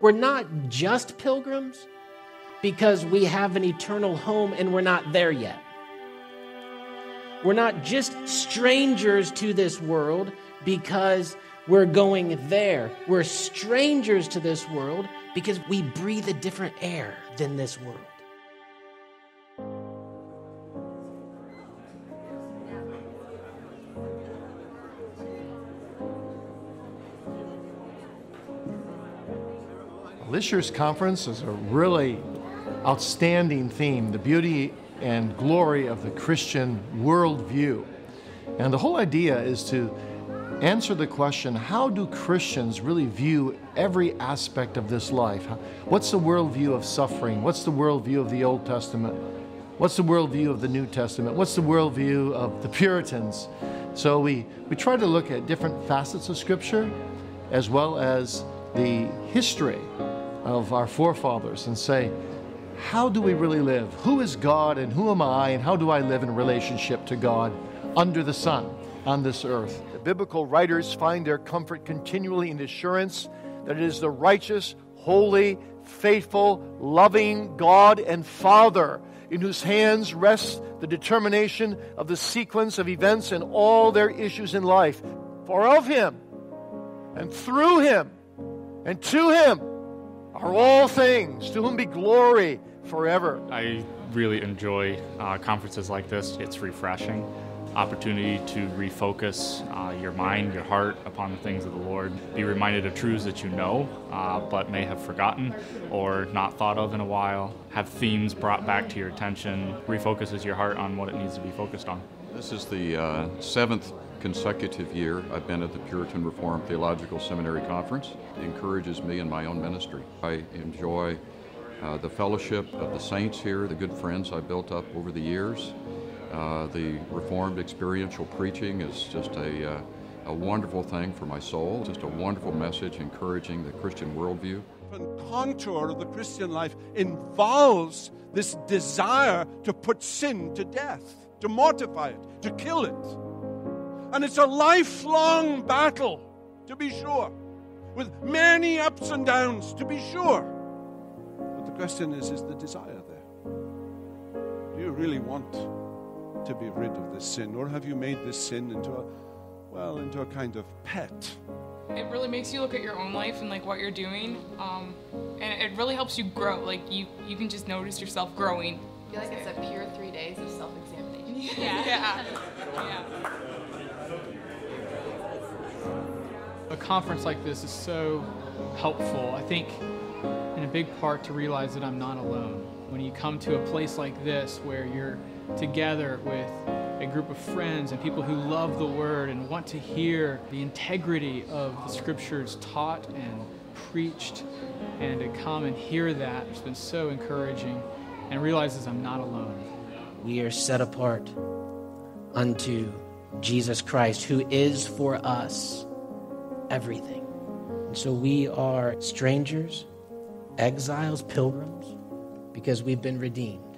We're not just pilgrims because we have an eternal home and we're not there yet. We're not just strangers to this world because we're going there. We're strangers to this world because we breathe a different air than this world. This year's conference is a really outstanding theme, the beauty and glory of the Christian worldview. And the whole idea is to answer the question, how do Christians really view every aspect of this life? What's the worldview of suffering? What's the worldview of the Old Testament? What's the worldview of the New Testament? What's the worldview of the Puritans? So we try to look at different facets of Scripture as well as the history of our forefathers and say, how do we really live? Who is God and who am I and how do I live in relationship to God under the sun on this earth? The biblical writers find their comfort continually in the assurance that it is the righteous, holy, faithful, loving God and Father in whose hands rests the determination of the sequence of events and all their issues in life. For of Him and through Him and to Him are all things, to whom be glory forever. I really enjoy conferences like this. It's refreshing. Opportunity to refocus your mind, your heart upon the things of the Lord. Be reminded of truths that you know, but may have forgotten or not thought of in a while. Have themes brought back to your attention. Refocuses your heart on what it needs to be focused on. This is the seventh consecutive year I've been at the Puritan Reformed Theological Seminary Conference. It encourages me in my own ministry. I enjoy the fellowship of the saints here, the good friends I built up over the years. The Reformed experiential preaching is just a wonderful thing for my soul, just a wonderful message encouraging the Christian worldview. The contour of the Christian life involves this desire to put sin to death, to mortify it, to kill it. And it's a lifelong battle, to be sure, with many ups and downs, to be sure. But the question is the desire there? Do you really want to be rid of this sin, or have you made this sin into a kind of pet? It really makes you look at your own life and like what you're doing, and it really helps you grow. Like you can just notice yourself growing. I feel like it's a pure 3 days of self-examination. Yeah. A conference like this is so helpful, I think, in a big part to realize that I'm not alone. When you come to a place like this where you're together with a group of friends and people who love the Word and want to hear the integrity of the Scriptures taught and preached, and to come and hear that, it's been so encouraging, and realizes I'm not alone. We are set apart unto Jesus Christ, who is for us everything. And so we are strangers, exiles, pilgrims, because we've been redeemed.